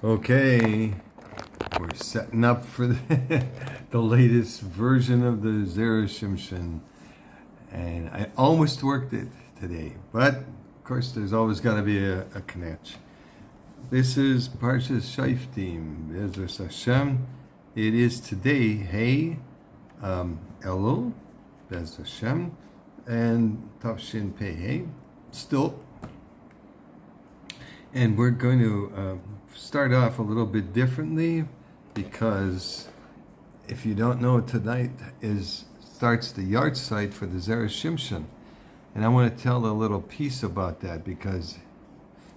Okay, we're setting up for the latest version of the Zera Shimshon. And I almost worked it today, but of course there's always got to be a catch. This is Parshat Shoftim, Bezras Hashem. It is today, Hey, Elul, Bezras Hashem, and Tavshin Pei Hey, still. And we're going to start off a little bit differently because if you don't know, tonight starts the yard site for the Zera Shimshon. And I want to tell a little piece about that because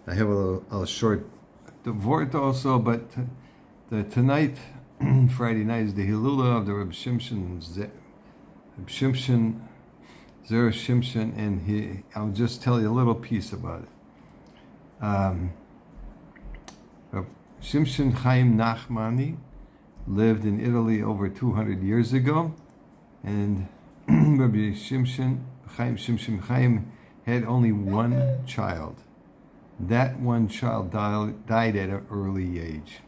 I have a short vort also, but tonight, Friday night, is the Hilula of the Rabbi Shimshon, Zera Shimshon, and I'll just tell you a little piece about it. Shimshon Chaim Nachmani lived in Italy over 200 years ago, and Rabbi Shimshon Chaim had only one child. That one child died at an early age.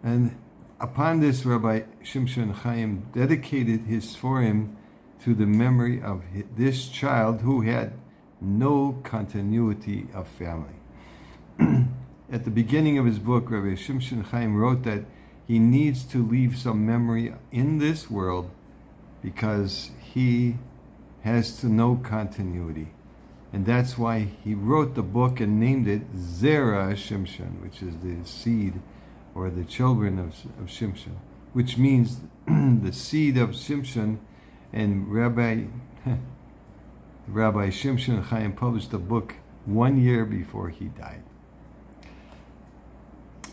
And upon this, Rabbi Shimshon Chaim dedicated his Sforim to the memory of this child who had no continuity of family. At the beginning of his book, Rabbi Shimshon Chaim wrote that he needs to leave some memory in this world because he has to know continuity. And that's why he wrote the book and named it Zera Shimshon, which is the seed or the children of Shimshon, which means the seed of Shimshon. And Rabbi Shimshon Chaim published the book 1 year before he died.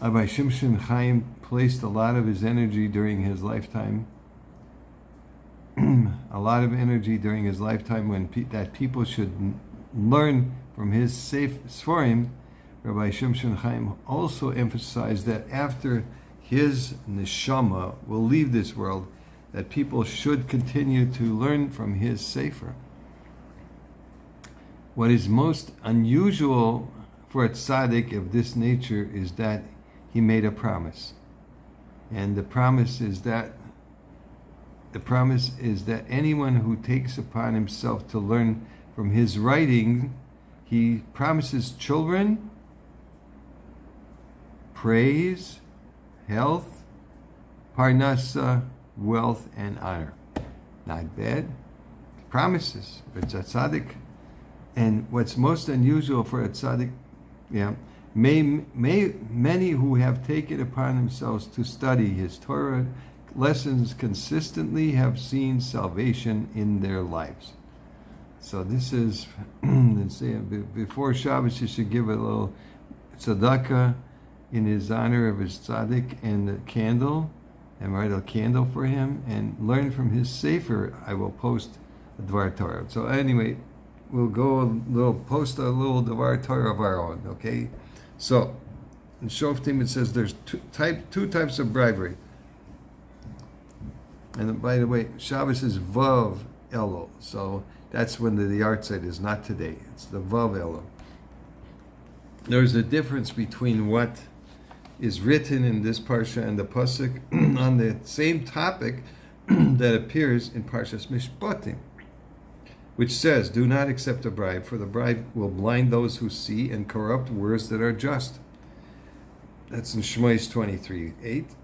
Rabbi Shimshon Chaim placed a lot of his energy during his lifetime, when that people should learn from his Sforim. Rabbi Shimshon Chaim also emphasized that after his neshama will leave this world, that people should continue to learn from his sefer. What is most unusual for a tzaddik of this nature is that he made a promise. And the promise is that anyone who takes upon himself to learn from his writing, he promises children, praise, health, parnasa, wealth, and honor. Not bad. Promises. It's a tzaddik. And what's most unusual for a tzaddik, many who have taken upon themselves to study his Torah lessons consistently have seen salvation in their lives. So this is, before Shabbos, you should give a little tzedakah in his honor of his tzaddik and the candle, and write a candle for him, and learn from his sefer. I will post a Dvar Torah. So anyway, we'll post a little Dvar Torah of our own, okay? So, in Shoftim it says there's two types of bribery. And by the way, Shabbos is Vav Elul. So that's when the art site is, not today. It's the Vav Elul. There's a difference between what is written in this Parsha and the Pasuk on the same topic that appears in Parshat Mishpatim, which says, "Do not accept a bribe, for the bribe will blind those who see and corrupt words that are just." That's in Shmos 23:8.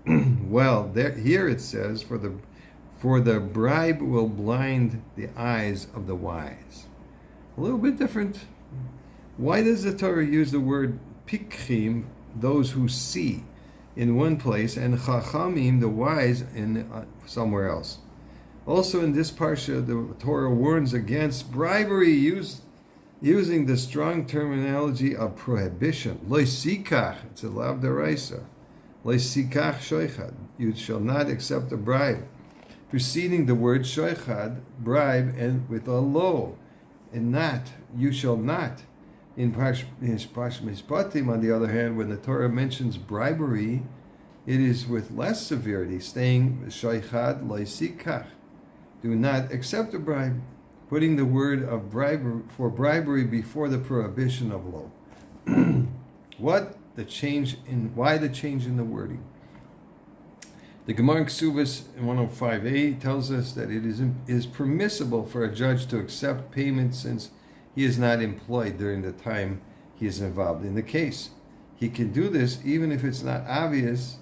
Well, here it says, "For the bribe will blind the eyes of the wise." A little bit different. Why does the Torah use the word pikchim, those who see, in one place, and chachamim, the wise, in somewhere else? Also in this parsha, the Torah warns against bribery using the strong terminology of prohibition. Lo sikach, it's a lav deraisa. Lo sikach shoichad, you shall not accept a bribe. Preceding the word shoichad, bribe, and with a lo, and not, you shall not. In Parshat Mishpatim, on the other hand, when the Torah mentions bribery, it is with less severity, saying shoichad lo sikach. Do not accept a bribe, putting the word of bribery before the prohibition of law. What why the change in the wording. The Gemara in Ksubis in 105a tells us that it is permissible for a judge to accept payment since he is not employed during the time he is involved in the case. He can do this even if it's not obvious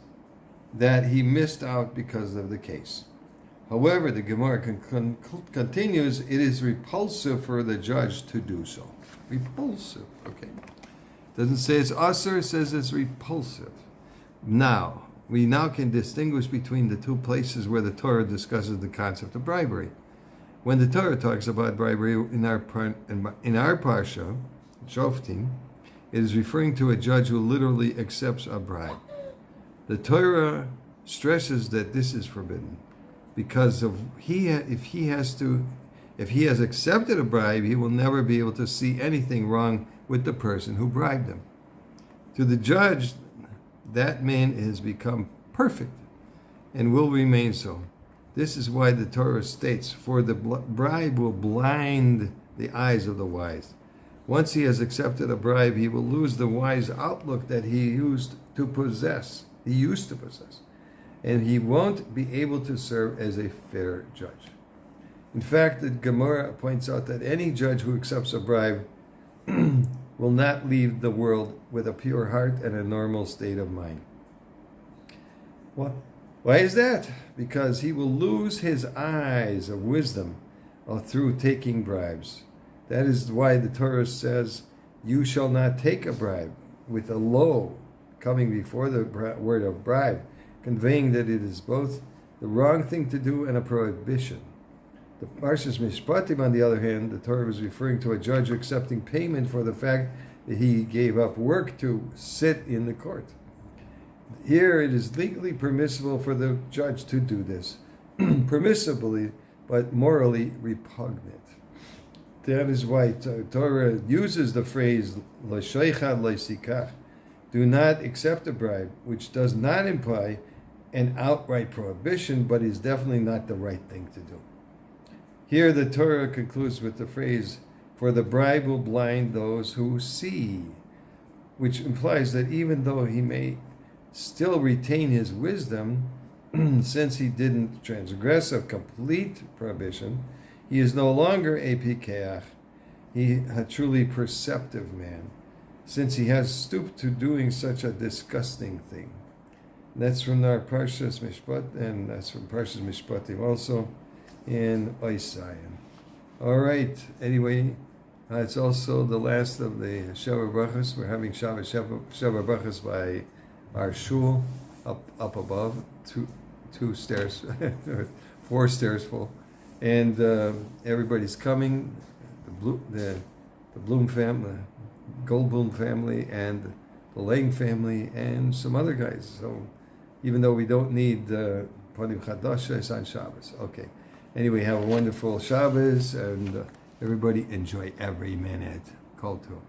that he missed out because of the case. However, the Gemara continues, it is repulsive for the judge to do so. Repulsive, okay. Doesn't say it's usher, it says it's repulsive. Now, we now can distinguish between the two places where the Torah discusses the concept of bribery. When the Torah talks about bribery in our Parsha, Shoftim, it is referring to a judge who literally accepts a bribe. The Torah stresses that this is forbidden because if he has accepted a bribe, he will never be able to see anything wrong with the person who bribed him. To the judge, that man has become perfect and will remain so. This is why the Torah states, for the bribe will blind the eyes of the wise. Once he has accepted a bribe, he will lose the wise outlook that he used to possess. And he won't be able to serve as a fair judge. In fact, the Gemara points out that any judge who accepts a bribe will not leave the world with a pure heart and a normal state of mind. Why is that? Because he will lose his eyes of wisdom through taking bribes. That is why the Torah says, you shall not take a bribe, with a lo coming before the word of bribe, conveying that it is both the wrong thing to do and a prohibition. The Parshat Mishpatim, on the other hand, the Torah was referring to a judge accepting payment for the fact that he gave up work to sit in the court. Here it is legally permissible for the judge to do this, permissibly, but morally repugnant. That is why Torah uses the phrase "l'sheicha l'sikach," do not accept a bribe, which does not imply an outright prohibition, but is definitely not the right thing to do. Here the Torah concludes with the phrase, for the bribe will blind those who see, which implies that even though he may still retain his wisdom, since he didn't transgress a complete prohibition, he is no longer a pikeach, a truly perceptive man, since he has stooped to doing such a disgusting thing. That's from our Parshat Mishpat, and that's from Parshat Mishpatim also in Oisayan. All right. Anyway, it's also the last of the Sheva Brachos. We're having Sheva Brachos by our shul up above, two stairs, 4 stairs full, and everybody's coming. The Bloom family, Goldblum family, and the Lange family, and some other guys. So even though we don't need Panim Chadasha, it's on Shabbos. Okay. Anyway, have a wonderful Shabbos, and everybody enjoy every minute. Kol Tov.